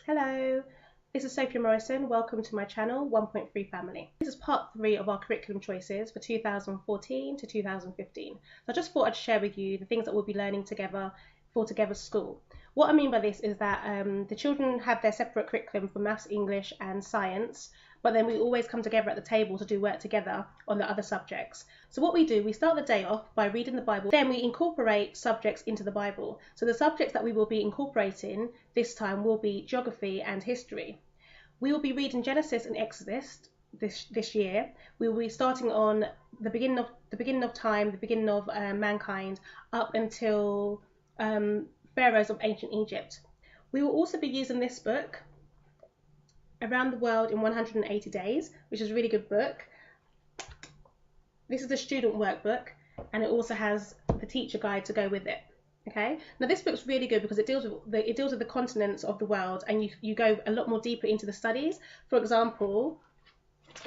Hello, this is Sophia Morrison. Welcome to my channel, 1.3 Family. This is part 3 of our curriculum choices for 2014 to 2015. So I just thought I'd share with you the things that we'll be learning together for Together School. What I mean by this is that the children have their separate curriculum for maths, English and science, but then we always come together at the table to do work together on the other subjects. So what we do, we start the day off by reading the Bible, then we incorporate subjects into the Bible. So the subjects that we will be incorporating this time will be geography and history. We will be reading Genesis and Exodus this year. We will be starting on the beginning of time, the beginning of mankind, up until pharaohs of ancient Egypt. We will also be using this book, Around the World in 180 Days, which is a really good book. This is the student workbook, and it also has the teacher guide to go with it. Okay, now this book's really good because it deals with the continents of the world, and you go a lot more deeper into the studies. For example,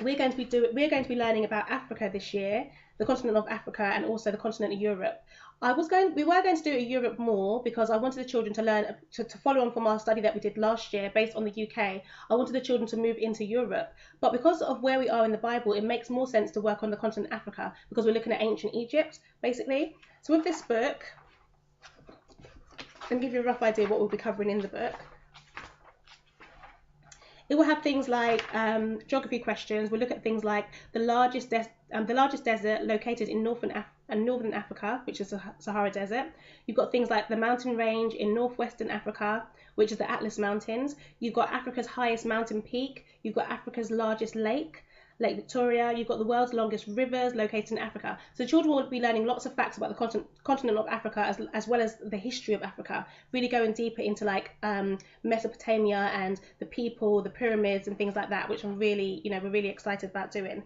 we're going to be learning about Africa this year, the continent of Africa, and also the continent of Europe. We were going to do Europe more because I wanted the children to learn to follow on from our study that we did last year based on the UK. I wanted the children to move into Europe, but because of where we are in the Bible, it makes more sense to work on the continent of Africa because we're looking at ancient Egypt basically. So with this book, let me give you a rough idea what we'll be covering in the book. It will have things like geography questions. We'll look at things like the largest desert located in northern Africa, which is the Sahara Desert. You've got things like the mountain range in northwestern Africa, which is the Atlas Mountains. You've got Africa's highest mountain peak. You've got Africa's largest lake, Lake Victoria. You've got the world's longest rivers located in Africa. So children will be learning lots of facts about the continent of Africa as well as the history of Africa, really going deeper into like Mesopotamia and the people, the pyramids and things like that, which we're really excited about doing.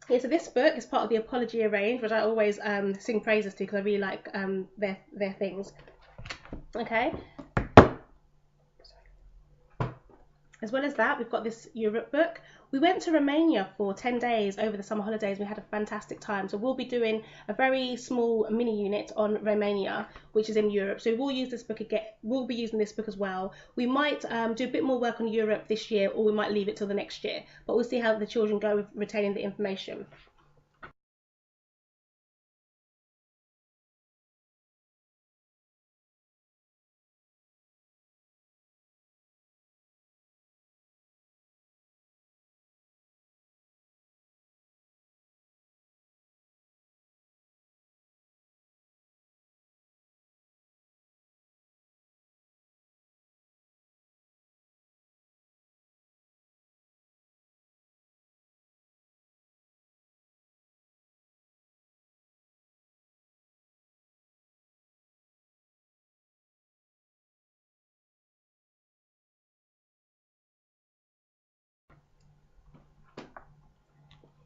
Yeah, so this book is part of the Apologia range, which I always sing praises to because I really like their things. Okay. As well as that, we've got this Europe book. We went to Romania for 10 days over the summer holidays. We had a fantastic time. So we'll be doing a very small mini unit on Romania, which is in Europe. So we'll use this book again. We'll be using this book as well. We might do a bit more work on Europe this year, or we might leave it till the next year. But we'll see how the children go with retaining the information.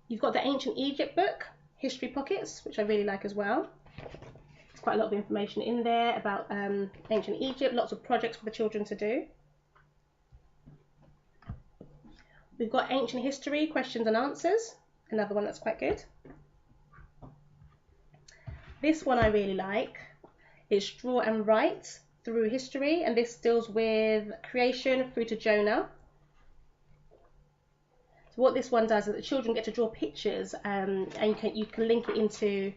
You've got the Ancient Egypt book, History Pockets, which I really like as well. There's quite a lot of information in there about ancient Egypt, lots of projects for the children to do. We've got Ancient History, Questions and Answers, another one that's quite good. This one I really like. It's Draw and Write Through History, and this deals with creation through to Jonah. So what this one does is the children get to draw pictures, and you can link it into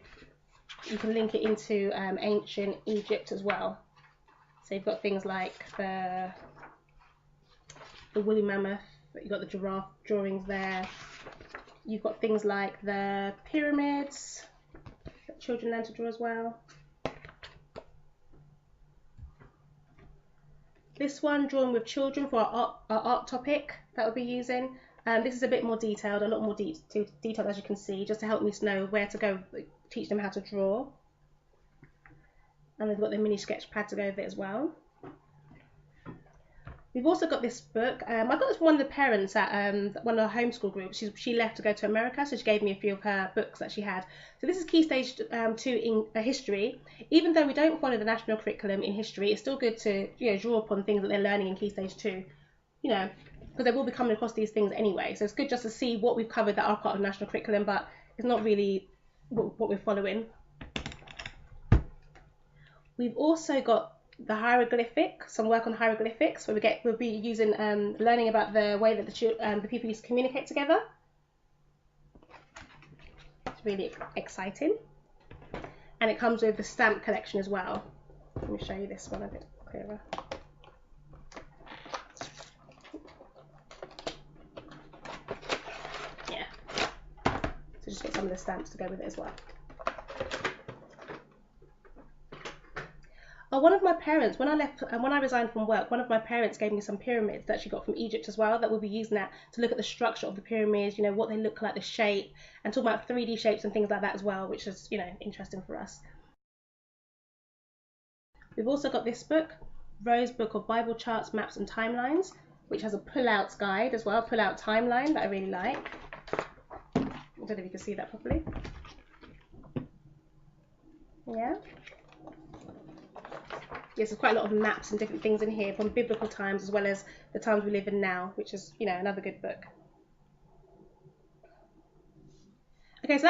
ancient Egypt as well. So you've got things like the woolly mammoth, you've got the giraffe drawings there. You've got things like the pyramids that children learn to draw as well. This one, Drawn with Children, for our art topic that we'll be using. This is a bit more detailed, a lot more detailed as you can see, just to help me know where to go, teach them how to draw. And they've got the mini sketch pad to go with it as well. We've also got this book. I got this from one of the parents at one of our homeschool groups. She left to go to America, so she gave me a few of her books that she had. So this is Key Stage 2 in history. Even though we don't follow the national curriculum in history, it's still good to draw upon things that they're learning in Key Stage 2. Because they will be coming across these things anyway. So it's good just to see what we've covered that are part of the national curriculum, but it's not really what we're following. We've also got the hieroglyphic, some work on hieroglyphics, where we'll be using learning about the way that the people used to communicate together. It's really exciting, and it comes with the stamp collection as well. Let me show you this one a bit clearer. Yeah, so just get some of the stamps to go with it as well. Oh, one of my parents, when I resigned from work, one of my parents gave me some pyramids that she got from Egypt as well, that we'll be using that to look at the structure of the pyramids, you know, what they look like, the shape, and talk about 3D shapes and things like that as well, which is, you know, interesting for us. We've also got this book, Rose Book of Bible Charts, Maps and Timelines, which has a pull-out guide as well, pull-out timeline that I really like. I don't know if you can see that properly. Yeah. Yes, there's quite a lot of maps and different things in here from biblical times as well as the times we live in now, which is, you know, another good book. Okay, so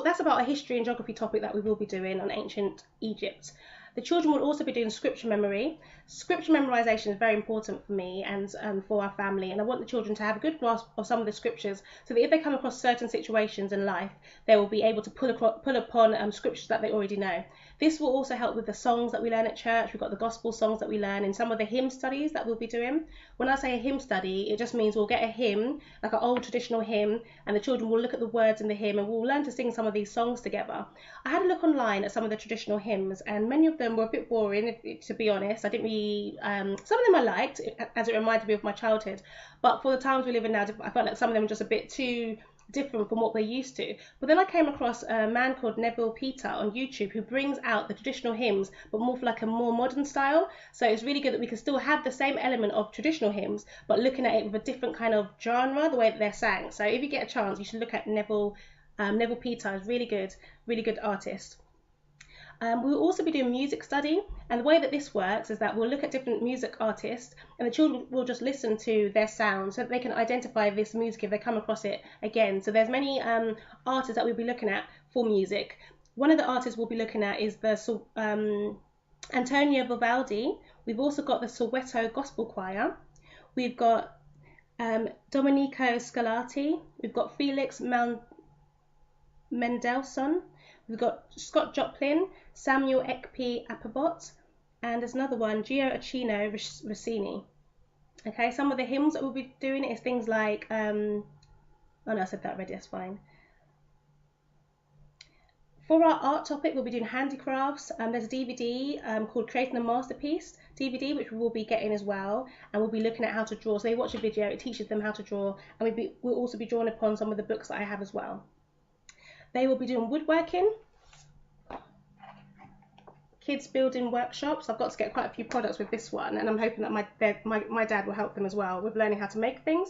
that's about a history and geography topic that we will be doing on ancient Egypt. The children will also be doing scripture memory. Scripture memorization is very important for me and for our family, and I want the children to have a good grasp of some of the scriptures so that if they come across certain situations in life, they will be able to pull upon scriptures that they already know. This will also help with the songs that we learn at church. We've got the gospel songs that we learn in some of the hymn studies that we'll be doing. When I say a hymn study, it just means we'll get a hymn, like an old traditional hymn, and the children will look at the words in the hymn and we'll learn to sing some of these songs together. I had a look online at some of the traditional hymns, and many of them were a bit boring, to be honest. I didn't really, some of them I liked, as it reminded me of my childhood, but for the times we live in now, I felt like some of them were just a bit too different from what we're used to. But then I came across a man called p.s.h.e. on YouTube who brings out the traditional hymns but more for like a more modern style, so it's really good that we can still have the same element of traditional hymns but looking at it with a different kind of genre, the way that they're sang. So if you get a chance, you should look at p.s.h.e. is really good artist. We'll also be doing music study, and the way that this works is that we'll look at different music artists and the children will just listen to their sound so that they can identify this music if they come across it again. So there's many artists that we'll be looking at for music. One of the artists we'll be looking at is the Antonio Vivaldi. We've also got the Soweto Gospel Choir. We've got Domenico Scarlatti. We've got Felix Mendelssohn. We've got Scott Joplin, Samuel Ekpe Apabot, and there's another one, Gioacchino Rossini. Okay, some of the hymns that we'll be doing is things like, oh no, I said that already, that's fine. For our art topic, we'll be doing handicrafts. There's a DVD called Creating a Masterpiece DVD, which we will be getting as well, and we'll be looking at how to draw. So they watch a video, it teaches them how to draw, and we'll also be drawing upon some of the books that I have as well. They will be doing woodworking, kids building workshops. I've got to get quite a few products with this one, and I'm hoping that my dad will help them as well with learning how to make things.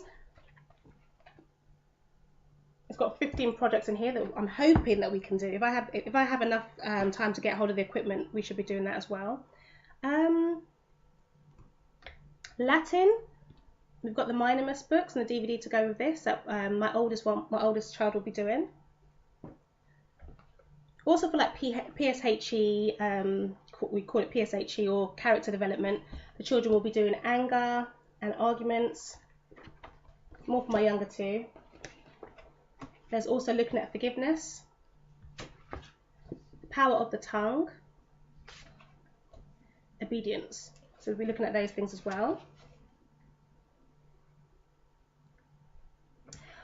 It's got 15 projects in here that I'm hoping that we can do. If I have enough time to get hold of the equipment, we should be doing that as well. Latin. We've got the Minimus books and the DVD to go with this that my oldest child will be doing. Also for like p.s.h.e, we call it p.s.h.e or character development, the children will be doing anger and arguments, more for my younger two. There's also looking at forgiveness, power of the tongue, obedience. So we'll be looking at those things as well.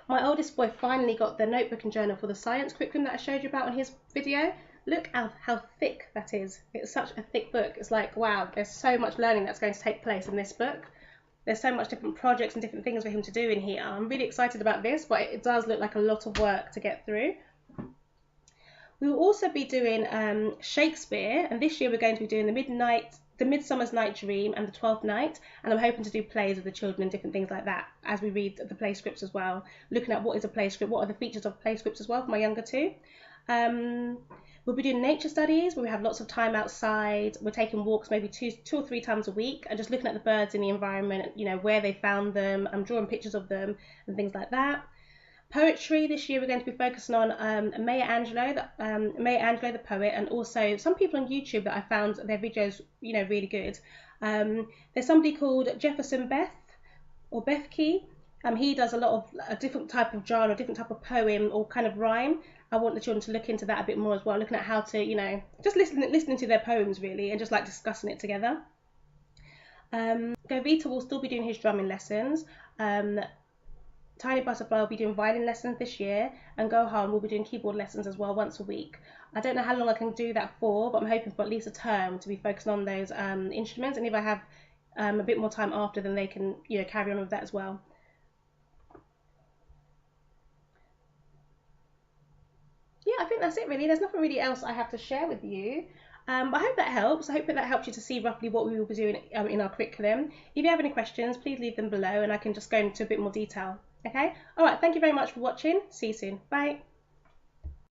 My oldest boy finally got the notebook and journal for the science curriculum that I showed you about in his video. Look how thick that is. It's such a thick book. It's like, wow, there's so much learning that's going to take place in this book. There's so much different projects and different things for him to do in here. I'm really excited about this, but it does look like a lot of work to get through. We will also be doing Shakespeare, and this year we're going to be doing the Midsummer's Night Dream and the 12th Night, and I'm hoping to do plays with the children and different things like that as we read the play scripts as well, looking at what is a play script, what are the features of play scripts as well for my younger two. We'll be doing nature studies where we have lots of time outside. We're taking walks maybe two or three times a week and just looking at the birds in the environment, you know, where they found them. I'm drawing pictures of them and things like that. Poetry this year we're going to be focusing on Maya Angelou, the poet, and also some people on YouTube that I found their videos, really good. There's somebody called Jefferson Bethke. He does a lot of a different type of genre, different type of poem or kind of rhyme. I want the children to look into that a bit more as well, looking at how to, just listening to their poems really, and just like discussing it together. Govita will still be doing his drumming lessons. Tiny Butterfly will be doing violin lessons this year, and Gohan will be doing keyboard lessons as well once a week. I don't know how long I can do that for, but I'm hoping for at least a term to be focusing on those instruments, and if I have a bit more time after, then they can carry on with that as well. Yeah, I think that's it really. There's nothing really else I have to share with you. But I hope that helps. I hope that helps you to see roughly what we will be doing in our curriculum. If you have any questions, please leave them below and I can just go into a bit more detail. Okay? All right, thank you very much for watching. See you soon. Bye.